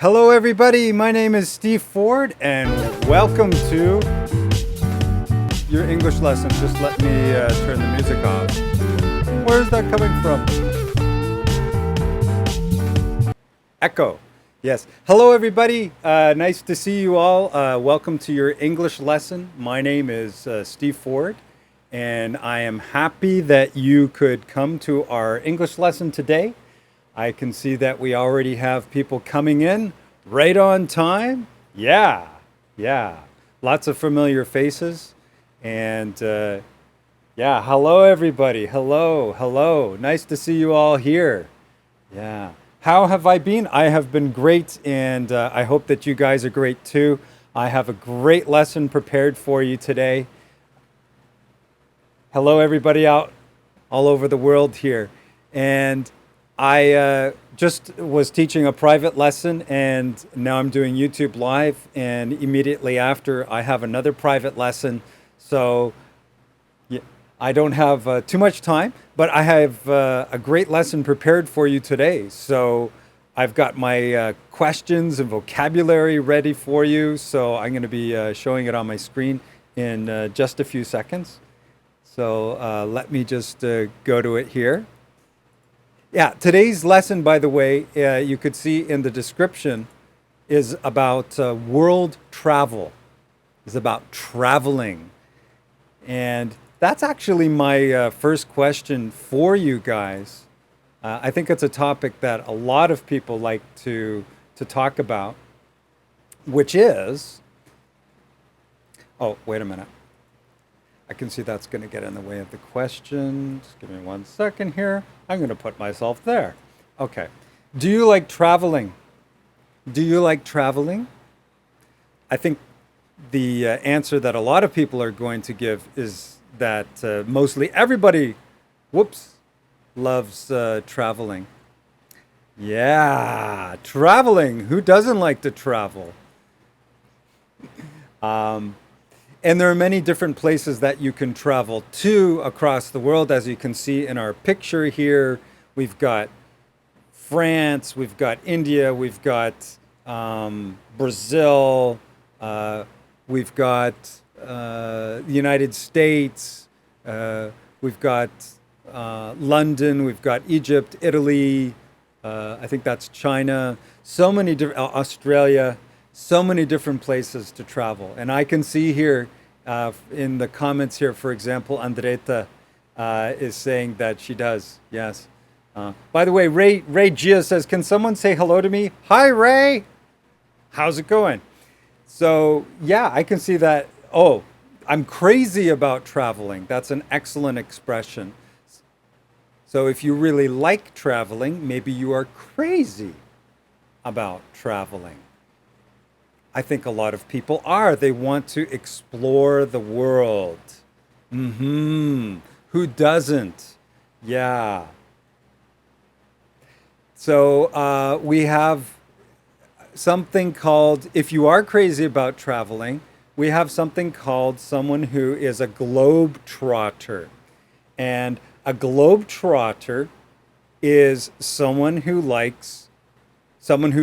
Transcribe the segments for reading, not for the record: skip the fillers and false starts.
Hello, everybody. My name is Steve Ford, and welcome to your English lesson. Just let me turn the music off. Where is that coming from? Echo. Yes. Hello, everybody. Nice to see you all. Welcome to your English lesson. My name is Steve Ford, and I am happy that you could come to our English lesson today. I can see that we already have people coming in right on time. Yeah, yeah. Lots of familiar faces. And yeah, hello, everybody. Hello, hello. Nice to see you all here. Yeah. How have I been? I have been great, and I hope that you guys are great too. I have a great lesson prepared for you today. Hello, everybody out all over the world here. And I just was teaching a private lesson, and now I'm doing YouTube Live. And immediately after, I have another private lesson. So yeah, I don't have too much time, but I have a great lesson prepared for you today. So I've got my questions and vocabulary ready for you. So I'm going to be showing it on my screen in just a few seconds. So let me just go to it here. Yeah, today's lesson, by the way, you could see in the description, is about world travel. It's about traveling. And that's actually my first question for you guys. I think it's a topic that a lot of people like to talk about, which is, oh, wait a minute. I can see that's going to get in the way of the question. Just give me 1 second here. I'm going to put myself there. Okay. Do you like traveling? Do you like traveling? I think the answer that a lot of people are going to give is that mostly everybody, whoops, loves traveling. Yeah, traveling. Who doesn't like to travel? And there are many different places that you can travel to across the world. As you can see in our picture here, we've got France, we've got India, we've got Brazil, we've got the United States, we've got London, we've got Egypt, Italy, I think that's China, so many different, Australia, so many different places to travel. And I can see here in the comments here, for example, Andretta is saying that she does. Yes. By the way, Ray Gia says, can someone say hello to me? Hi, Ray. How's it going? So, yeah, I can see that. Oh, I'm crazy about traveling. That's an excellent expression. So if you really like traveling, maybe you are crazy about traveling. I think a lot of people are. They want to explore the world. Who doesn't? Yeah. So we have something called, if you are crazy about traveling, we have something called someone who is a globe trotter. And a globe trotter is someone who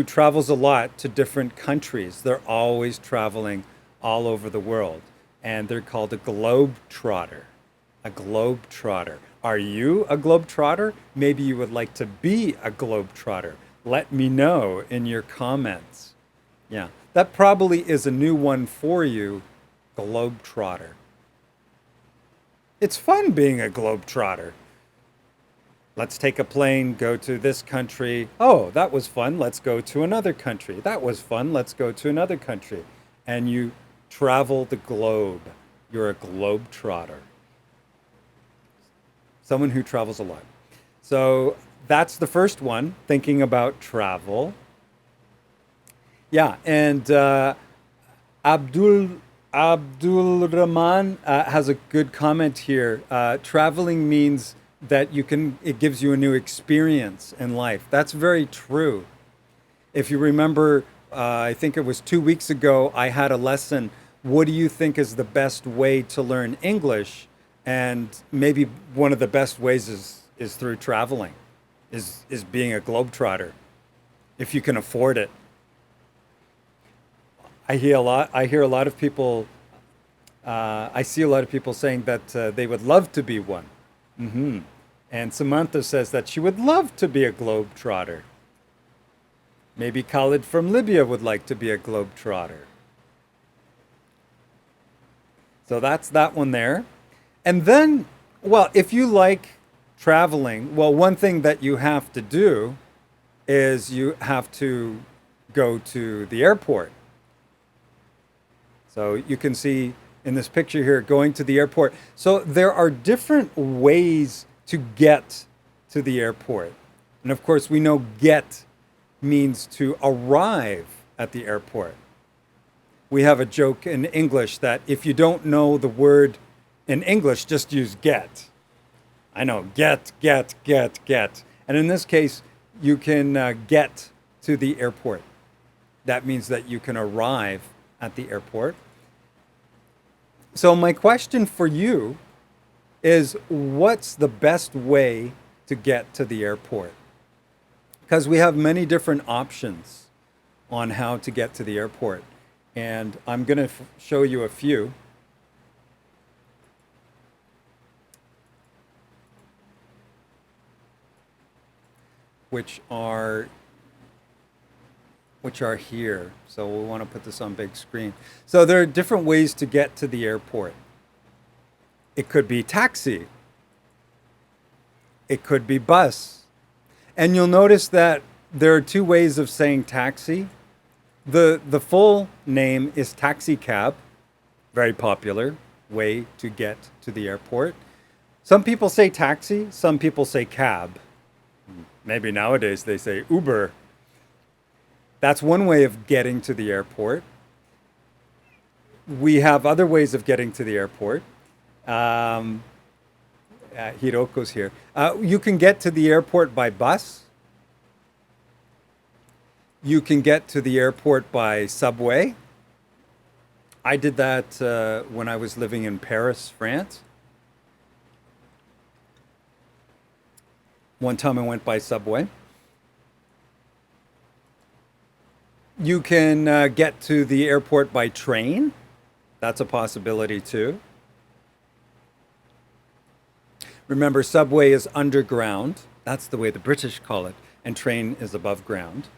travels a lot to different countries. They're always traveling all over the world. And they're called a globe trotter. A globe trotter. Are you a globe trotter? Maybe you would like to be a globe trotter. Let me know in your comments. Yeah, that probably is a new one for you, globe trotter. It's fun being a globe trotter. Let's take a plane, go to this country. Oh, that was fun. Let's go to another country. That was fun. Let's go to another country. And you travel the globe. You're a globe trotter. Someone who travels a lot. So that's the first one, thinking about travel. Yeah, and Abdul Rahman has a good comment here. Traveling means that it gives you a new experience in life. That's very true. If you remember, I think it was 2 weeks ago, I had a lesson. What do you think is the best way to learn English? And maybe one of the best ways is through traveling, is being a globetrotter, if you can afford it. I hear a lot of people. I see a lot of people saying that they would love to be one. Hmm. And Samantha says that she would love to be a globetrotter. Maybe Khalid from Libya would like to be a globetrotter. So that's that one there. And then, well, if you like traveling, well, one thing that you have to do is you have to go to the airport. So you can see in this picture here going to the airport. So there are different ways to get to the airport. And of course, we know get means to arrive at the airport. We have a joke in English that if you don't know the word in English, just use get. I know, get, get, get, get. And in this case, you can get to the airport. That means that you can arrive at the airport. So my question for you is, what's the best way to get to the airport? Because we have many different options on how to get to the airport. And I'm going to show you a few. Which are here. So we want to put this on big screen. So there are different ways to get to the airport. It could be taxi. It could be bus. And you'll notice that there are two ways of saying taxi. The full name is taxi cab, very popular way to get to the airport. Some people say taxi, some people say cab. Maybe nowadays they say Uber. That's one way of getting to the airport. We have other ways of getting to the airport. Hiroko's here. You can get to the airport by bus. You can get to the airport by subway. I did that when I was living in Paris, France. One time I went by subway. You can get to the airport by train. That's a possibility too. Remember, subway is underground. That's the way the British call it. And train is above ground.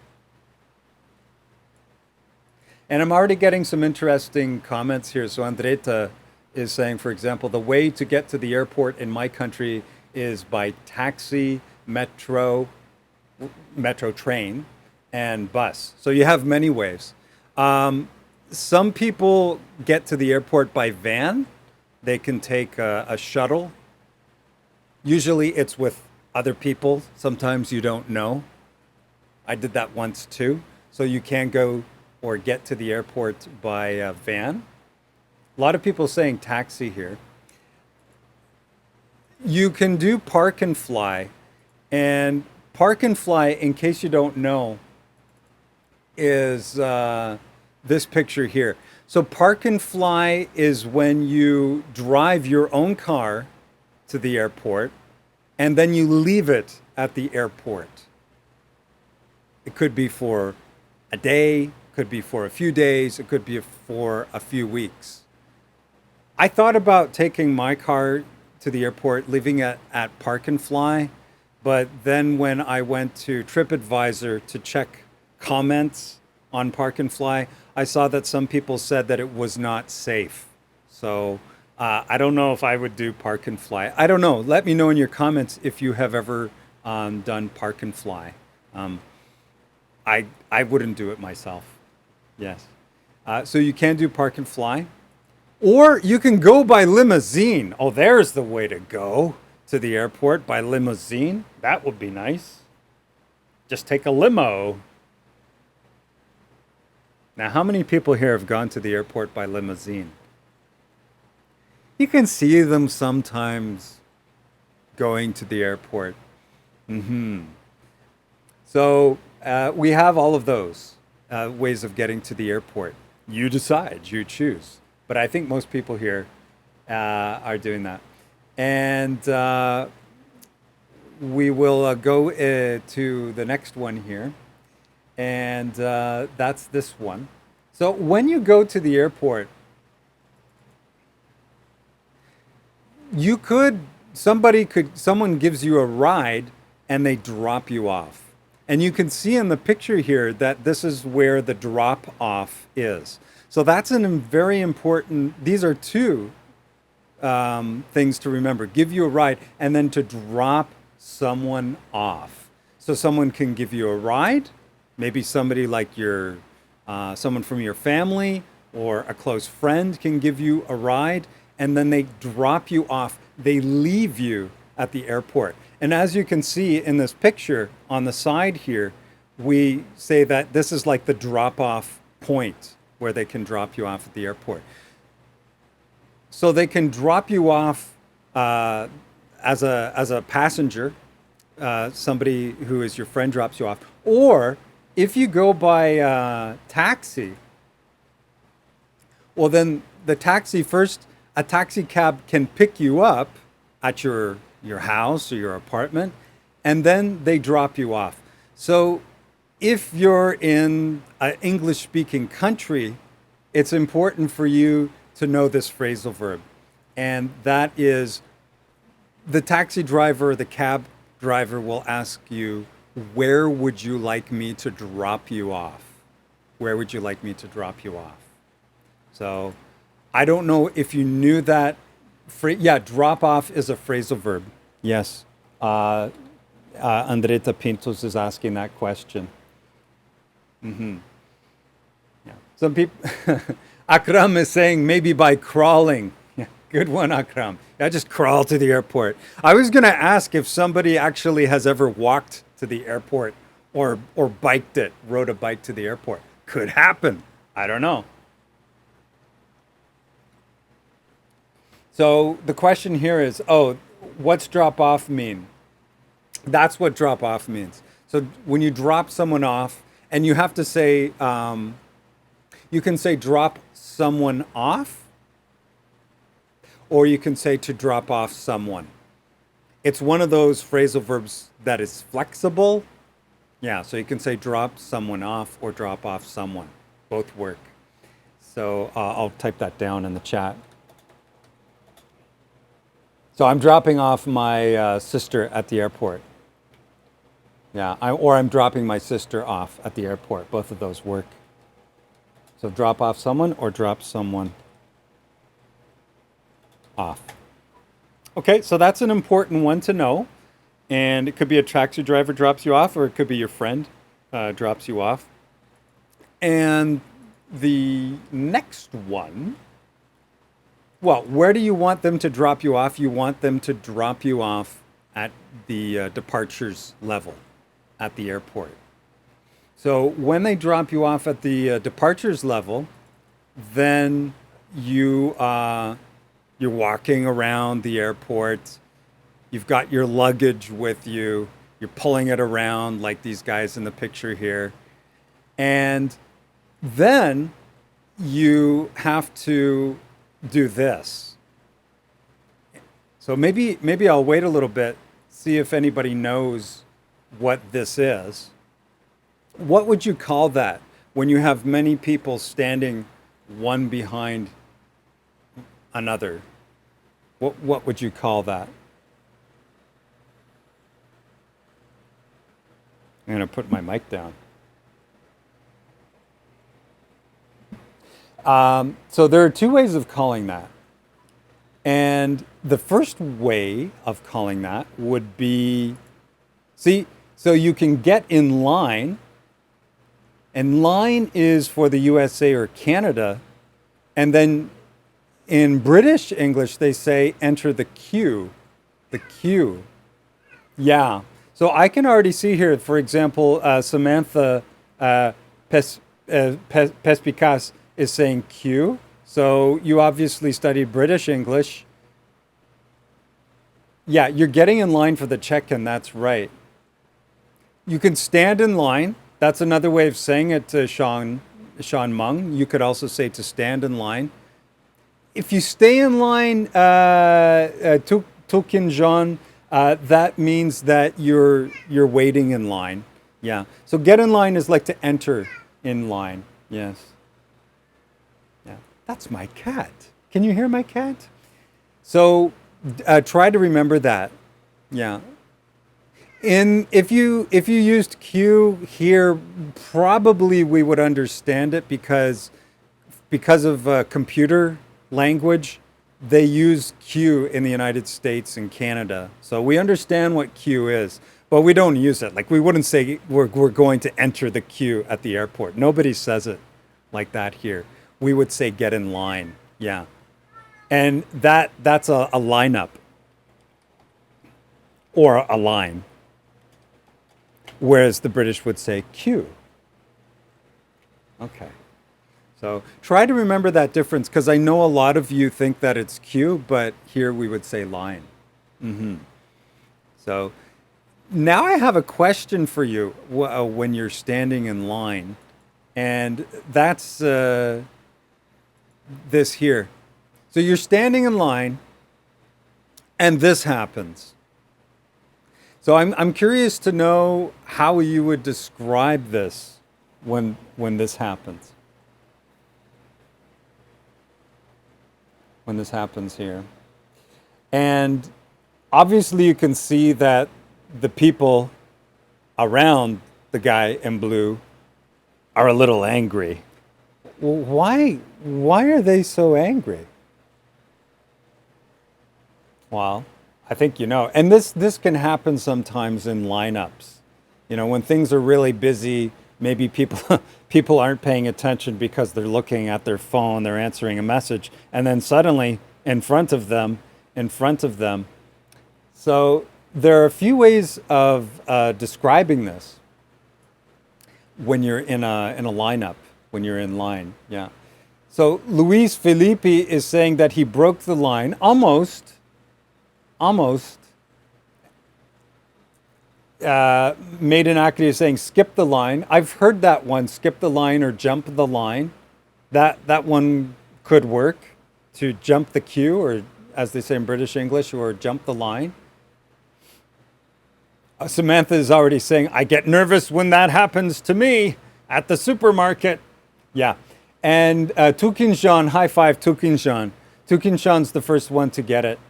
And I'm already getting some interesting comments here. So Andreta is saying, for example, the way to get to the airport in my country is by taxi, metro train, and bus. So you have many ways. Some people get to the airport by van. They can take a shuttle. Usually it's with other people. Sometimes you don't know. I did that once too. So you can go or get to the airport by van. A lot of people saying taxi here. You can do park and fly. And park and fly, in case you don't know, is this picture here. So park and fly is when you drive your own car to the airport and then you leave it at the airport. It could be for a day, could be for a few days, it could be for a few weeks. I thought about taking my car to the airport, leaving it at Park and Fly, but then when I went to TripAdvisor to check comments on Park and Fly, I saw that some people said that it was not safe. So I don't know if I would do Park and Fly. I don't know. Let me know in your comments if you have ever done Park and Fly. I wouldn't do it myself. Yes. So you can do Park and Fly. Or you can go by limousine. Oh, there's the way to go to the airport, by limousine. That would be nice. Just take a limo. Now, how many people here have gone to the airport by limousine? You can see them sometimes going to the airport. So we have all of those ways of getting to the airport. You decide, you choose. But I think most people here are doing that. And we will go to the next one here. And that's this one. So when you go to the airport, you could someone gives you a ride and they drop you off. And you can see in the picture here that this is where the drop off is. So that's very important. These are two things to remember: give you a ride and then to drop someone off. So someone can give you a ride, maybe somebody like someone from your family or a close friend can give you a ride, and then they drop you off. They leave you at the airport. And as you can see in this picture on the side here, we say that this is like the drop off point where they can drop you off at the airport. So they can drop you off as a passenger, somebody who is your friend drops you off. Or if you go by taxi, well, then a taxi cab can pick you up at your house or your apartment, and then they drop you off. So if you're in an English-speaking country, it's important for you to know this phrasal verb. And that is, the taxi driver, the cab driver will ask you, where would you like me to drop you off? Where would you like me to drop you off? So I don't know if you knew that. Yeah, drop off is a phrasal verb. Yes. Andreta Pintos is asking that question. Yeah. Some people, Akram is saying maybe by crawling. Yeah, good one, Akram. I just crawl to the airport. I was going to ask if somebody actually has ever walked to the airport or biked it, rode a bike to the airport. Could happen. I don't know. So the question here is, what's drop off mean? That's what drop off means. So when you drop someone off, and you have to say, you can say drop someone off, or you can say to drop off someone. It's one of those phrasal verbs that is flexible. Yeah, so you can say drop someone off or drop off someone. Both work. So I'll type that down in the chat. So I'm dropping off my sister at the airport. Yeah, or I'm dropping my sister off at the airport. Both of those work. So drop off someone or drop someone off. Okay, so that's an important one to know. And it could be a taxi driver drops you off, or it could be your friend drops you off. And the next one, well, where do you want them to drop you off? You want them to drop you off at the departures level at the airport. So when they drop you off at the departures level, then you're walking around the airport. You've got your luggage with you. You're pulling it around like these guys in the picture here. And then you have to do this. So maybe I'll wait a little bit, see if anybody knows what this is. What would you call that when you have many people standing one behind another? What would you call that? I'm going to put my mic down. So there are two ways of calling that. And the first way of calling that would be, so you can get in line, and line is for the USA or Canada, and then in British English they say enter the queue. The queue. Yeah. So I can already see here, for example, Samantha Pespicas is saying queue. So you obviously studied British English. Yeah, you're getting in line for the check-in, that's right. You can stand in line. That's another way of saying it to Sean Mung. You could also say to stand in line. If you stay in line, Tokin Jean, that means that you're waiting in line. Yeah. So get in line is like to enter in line. Yes. That's my cat. Can you hear my cat? So try to remember that. Yeah. In if you used Q here, probably we would understand it because of computer language. They use Q in the United States and Canada, so we understand what Q is, but we don't use it. Like we wouldn't say we're going to enter the queue at the airport. Nobody says it like that here. We would say get in line. Yeah, and that's a lineup or a line, whereas the British would say queue. Okay. So try to remember that difference because I know a lot of you think that it's queue, but here we would say line. So now I have a question for you when you're standing in line, and that's this here. So you're standing in line, and this happens. So I'm curious to know how you would describe this when this happens. When this happens here. And obviously you can see that the people around the guy in blue are a little angry. Well, why are they so angry? Well, I think you know. And this can happen sometimes in lineups. You know, when things are really busy, maybe people people aren't paying attention because they're looking at their phone, they're answering a message, and then suddenly in front of them. So there are a few ways of describing this when you're in a lineup, when you're in line. Yeah. So Luis Felipe is saying that he broke the line almost. Made an active saying skip the line. I've heard that one, skip the line or jump the line. That one could work, to jump the queue, or as they say in British English, or jump the line. Samantha is already saying, I get nervous when that happens to me at the supermarket. Yeah. And Tukinjan, high five Tukinjan. Tukinjan's the first one to get it.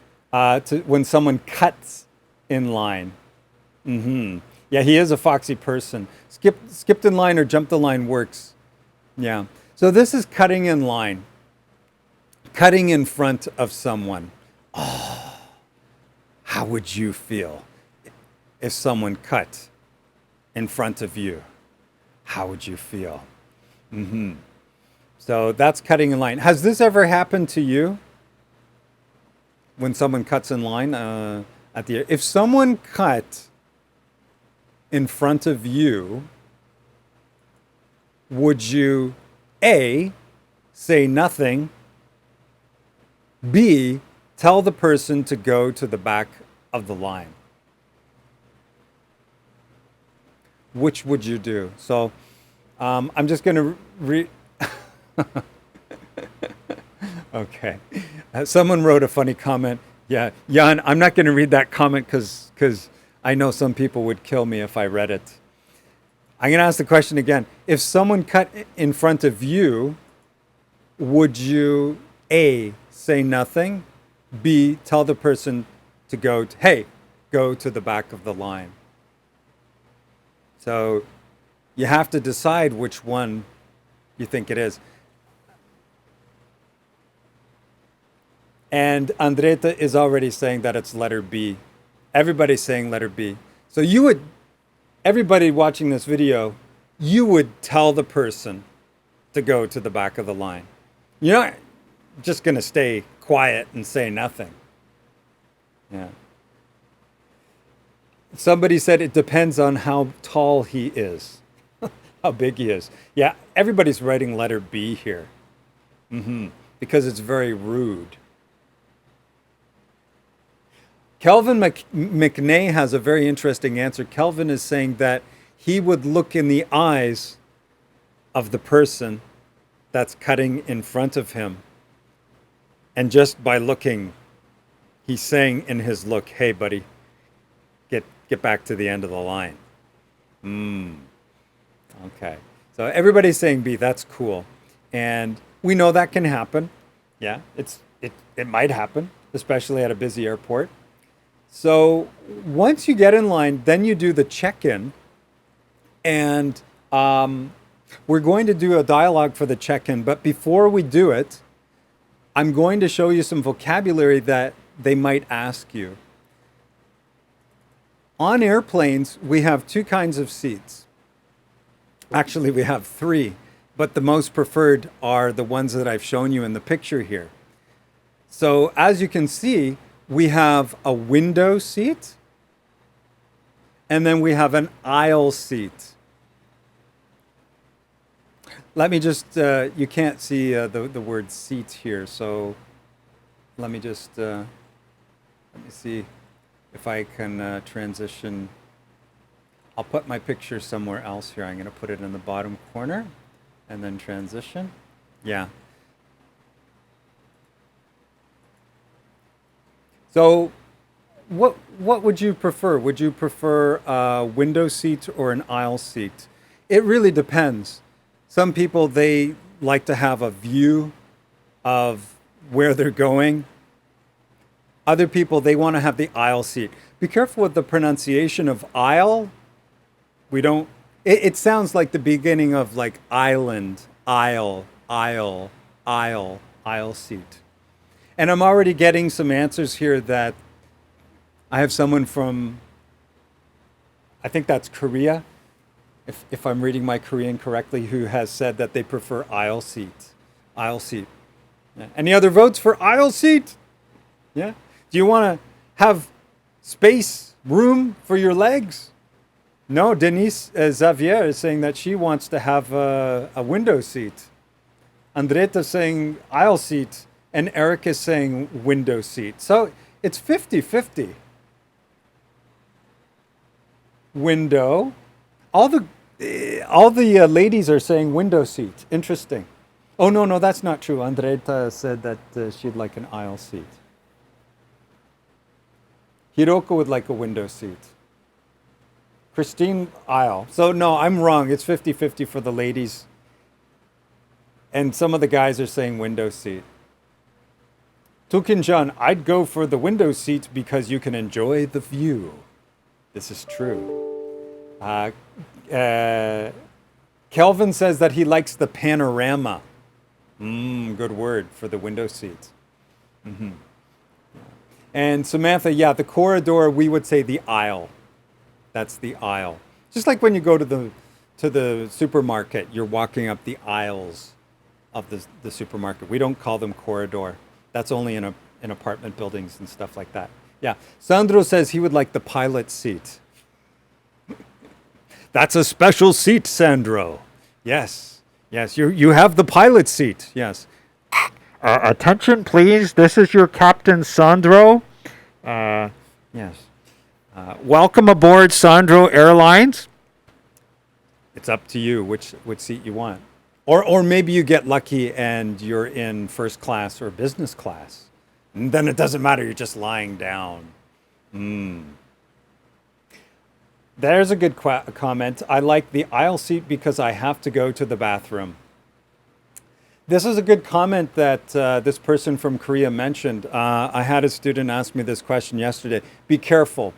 When someone cuts in line. Yeah, he is a foxy person. Skipped in line or jumped the line works. Yeah. So this is cutting in line. Cutting in front of someone. Oh, how would you feel if someone cut in front of you? How would you feel? So that's cutting in line. Has this ever happened to you? When someone cuts in line if someone cut in front of you, would you A, say nothing, B, tell the person to go to the back of the line? Which would you do? So I'm just going to read. Okay. Someone wrote a funny comment. Yeah, Jan, I'm not going to read that comment because I know some people would kill me if I read it. I'm going to ask the question again. If someone cut in front of you, would you A, say nothing, B, tell the person to go to the back of the line? So you have to decide which one you think it is. And Andreta is already saying that it's letter B. Everybody's saying letter B. So everybody watching this video, you would tell the person to go to the back of the line. You're not just going to stay quiet and say nothing. Yeah. Somebody said it depends on how tall he is, how big he is. Yeah, everybody's writing letter B here because it's very rude. Kelvin McNay has a very interesting answer. Kelvin is saying that he would look in the eyes of the person that's cutting in front of him. And just by looking, he's saying in his look, hey, buddy, get back to the end of the line. Okay. So everybody's saying B. That's cool. And We know that can happen. Yeah, it might happen, especially at a busy airport. So once you get in line, then you do the check-in, and we're going to do a dialogue for the check-in. But before we do it, I'm going to show you some vocabulary that they might ask you. On airplanes, we have two kinds of seats. Actually, we have three, but the most preferred are the ones that I've shown you in the picture here. So as you can see, we have a window seat, and then we have an aisle seat. Let me just, you can't see the word seat here, so let me just, let me see if I can transition. I'll put my picture somewhere else here. I'm going to put it in the bottom corner and then transition. Yeah. So what would you prefer? Would you prefer a window seat or an aisle seat? It really depends. Some people, they like to have a view of where they're going. Other people, they want to have the aisle seat. Be careful with the pronunciation of aisle. We don't, it sounds like the beginning of like island, aisle, aisle, aisle, aisle seat. And I'm already getting some answers here that I have someone from, I think that's Korea, if I'm reading my Korean correctly, who has said that they prefer aisle seat. Aisle seat. Yeah. Any other votes for aisle seat? Yeah. Do you want to have space, room for your legs? No, Denise Xavier is saying that she wants to have a window seat. Andretta saying aisle seat, and Eric is saying window seat. So it's 50-50. Window. All the ladies are saying window seat. Interesting. Oh, no, that's not true. Andretta said that she'd like an aisle seat. Hiroko would like a window seat. Christine, aisle. So no, I'm wrong. It's 50-50 for the ladies. And some of the guys are saying window seat. Tukinjan, I'd go for the window seat because you can enjoy the view. This is true. Kelvin says that he likes the panorama. Good word for the window seat. Mm-hmm. And Samantha, yeah, the corridor, we would say the aisle. That's the aisle. Just like when you go to the supermarket, you're walking up the aisles of the supermarket. We don't call them corridor. That's only in apartment buildings and stuff like that. Yeah. Sandro says he would like the pilot seat. That's a special seat, Sandro. Yes. Yes, you have the pilot seat. Yes. Attention, please. This is your Captain Sandro. Yes. Welcome aboard Sandro Airlines. It's up to you which seat you want. Or maybe you get lucky and you're in first class or business class. And then it doesn't matter, you're just lying down. There's a good comment. I like the aisle seat because I have to go to the bathroom. This is a good comment that this person from Korea mentioned. I had a student ask me this question yesterday. Be careful.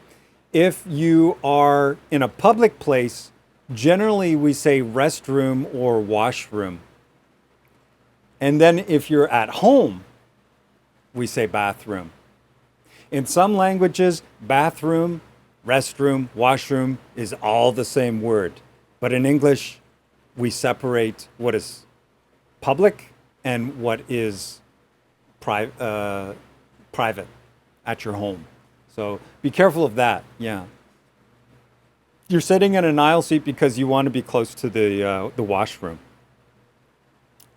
If you are in a public place, generally we say restroom or washroom. And then if you're at home, we say bathroom. In some languages, bathroom, restroom, washroom is all the same word. But in English, we separate what is public and what is private at your home. So be careful of that. Yeah. You're sitting in an aisle seat because you want to be close to the washroom.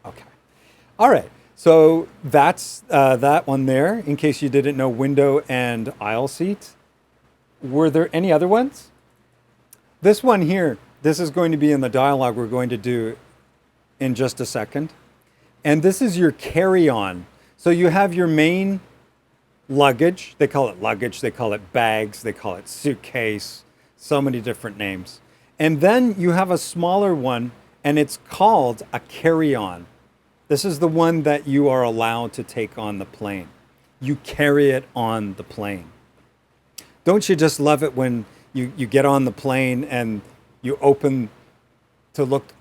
Okay. All right. So that's that one there, in case you didn't know, window and aisle seat. Were there any other ones? This one here, this is going to be in the dialogue we're going to do in just a second. And this is your carry-on. So you have your main luggage. They call it luggage. They call it bags. They call it suitcase. So many different names. And then you have a smaller one, and it's called a carry-on. This is the one that you are allowed to take on the plane. You carry it on the plane. Don't you just love it when you get on the plane and you open to look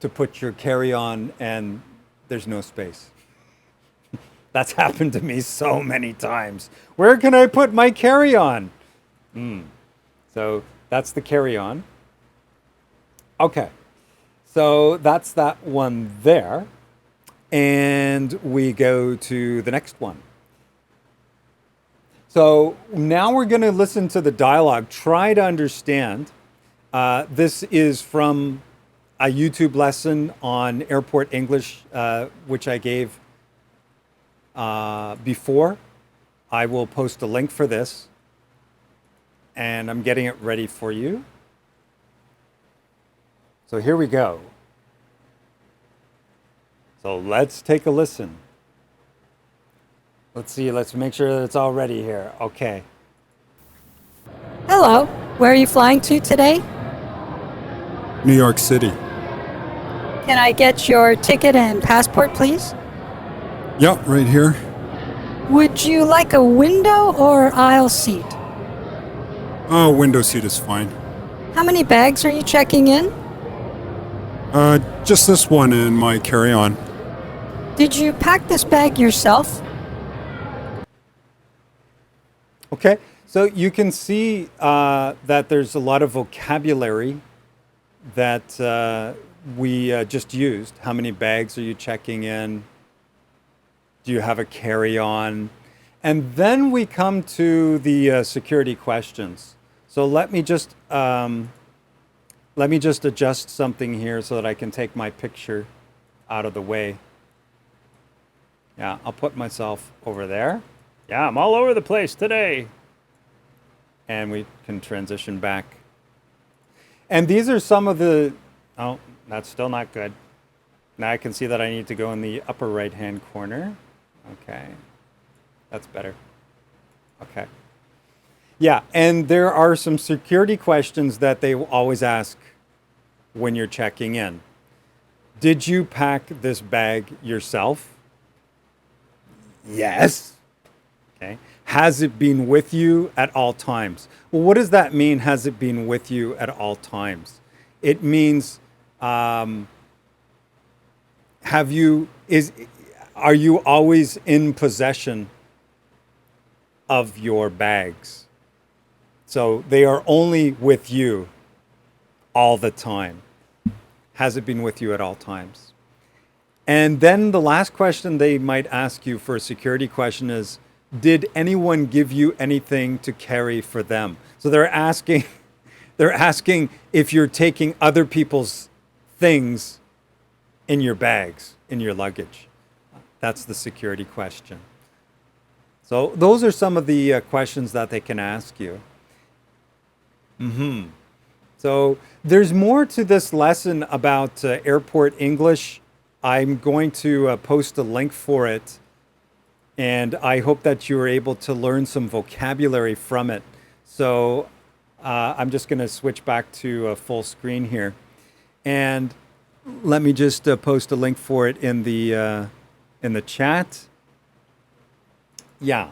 to put your carry-on and there's no space? That's happened to me so many times. Where can I put my carry-on? So that's the carry-on. Okay, so that's that one there. And we go to the next one. So now we're going to listen to the dialogue. Try to understand. This is from a YouTube lesson on airport English, which I gave before. I will post a link for this. And I'm getting it ready for you. So here we go. So let's take a listen. Let's see, let's make sure that it's all ready here. Okay. Hello, where are you flying to today? New York City. Can I get your ticket and passport, please? Yep, right here. Would you like a window or aisle seat? Oh, window seat is fine. How many bags are you checking in? Just this one and my carry-on. Did you pack this bag yourself? Okay, so you can see that there's a lot of vocabulary that we just used. How many bags are you checking in? Do you have a carry-on? And then we come to the security questions. So let me just adjust something here so that I can take my picture out of the way. Yeah, I'll put myself over there. Yeah, I'm all over the place today. And we can transition back. And these are some of the, oh, that's still not good. Now I can see that I need to go in the upper right-hand corner. Okay, that's better. Okay. Yeah, and there are some security questions that they always ask when you're checking in. Did you pack this bag yourself? Yes. Okay. Has it been with you at all times? Well, what does that mean, has it been with you at all times? It means, are you always in possession of your bags? So they are only with you all the time. Has it been with you at all times? And then the last question they might ask you for a security question is, did anyone give you anything to carry for them? So they're asking if you're taking other people's things in your bags, in your luggage. That's the security question. So those are some of the questions that they can ask you. So there's more to this lesson about airport English. I'm going to post a link for it. And I hope that you were able to learn some vocabulary from it. So I'm just going to switch back to full screen here. And let me just post a link for it in the chat. Yeah.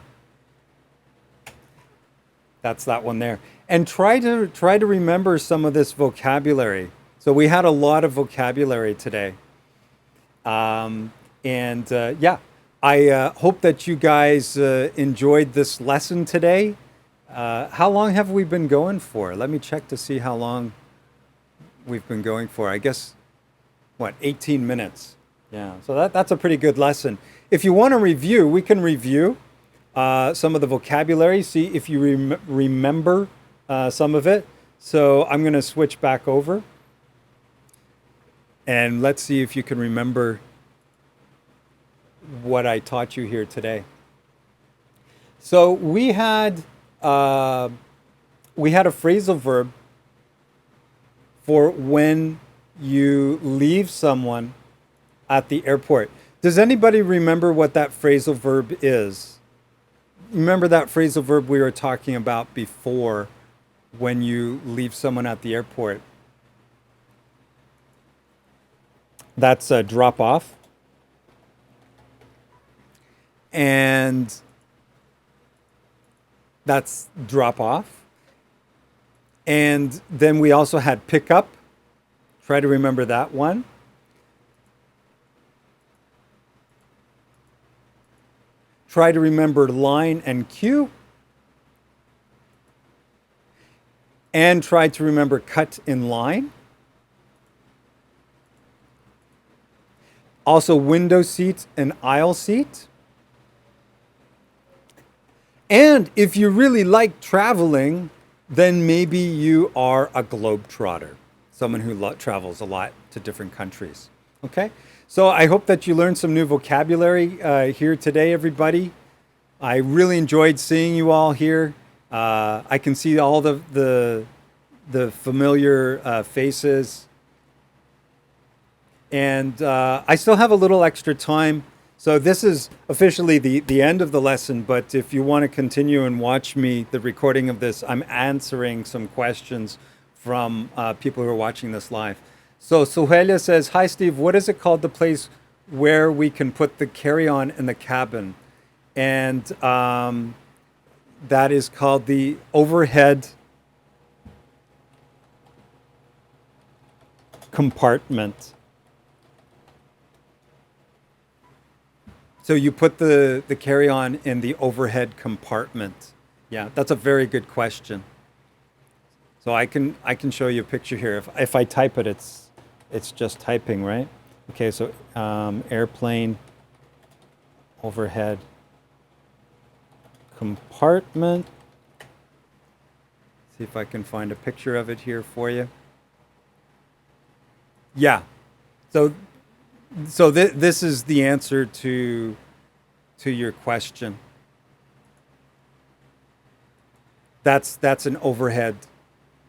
That's that one there. And try to remember some of this vocabulary. So we had a lot of vocabulary today. Yeah. I hope that you guys enjoyed this lesson today. How long have we been going for? Let me check to see how long we've been going for. I guess, 18 minutes. Yeah, so that's a pretty good lesson. If you want to review, we can review some of the vocabulary, see if you remember some of it. So I'm going to switch back over. And let's see if you can remember what I taught you here today. So we had a phrasal verb for when you leave someone at the airport. Does anybody remember what that phrasal verb is? Remember that phrasal verb we were talking about before when you leave someone at the airport? That's a drop off. and that's drop off. And then we also had pick up. Try to remember that one. Try to remember line and cue. And try to remember cut in line. Also window seat and aisle seat. And if you really like traveling, then maybe you are a globetrotter, someone who travels a lot to different countries. Okay? So I hope that you learned some new vocabulary here today, everybody. I really enjoyed seeing you all here. I can see all the familiar faces. And I still have a little extra time. So this is officially the end of the lesson, but if you want to continue and watch me, the recording of this, I'm answering some questions from people who are watching this live. So Suhelia says, hi Steve, what is it called, the place where we can put the carry-on in the cabin? And that is called the overhead compartment. So you put the carry-on in the overhead compartment. Yeah, that's a very good question. So I can show you a picture here. If I type it, it's just typing, right? Okay, so airplane overhead compartment. See if I can find a picture of it here for you. Yeah. So this is the answer to your question. That's an overhead.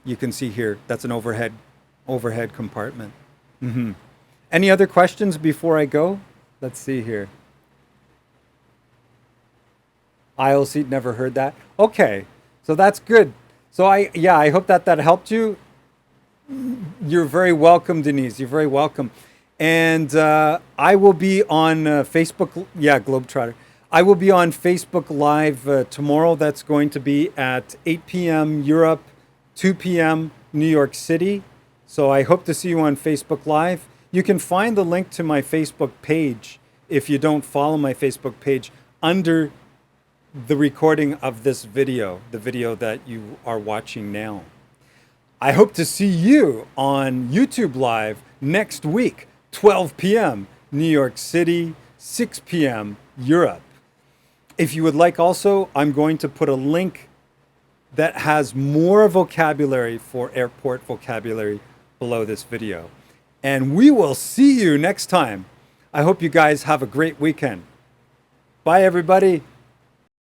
You can see here. That's an overhead compartment. Mm-hmm. Any other questions before I go? Let's see here. Aisle seat, never heard that. Okay, so that's good. So I hope that helped you. You're very welcome, Denise. You're very welcome. And I will be on Facebook. Yeah, Globetrotter. I will be on Facebook Live tomorrow. That's going to be at 8 p.m. Europe, 2 p.m. New York City. So I hope to see you on Facebook Live. You can find the link to my Facebook page if you don't follow my Facebook page under the recording of this video, the video that you are watching now. I hope to see you on YouTube Live next week. 12 p.m. New York City, 6 p.m. Europe. If you would like also, I'm going to put a link that has more vocabulary for airport vocabulary below this video. And we will see you next time. I hope you guys have a great weekend. Bye, everybody.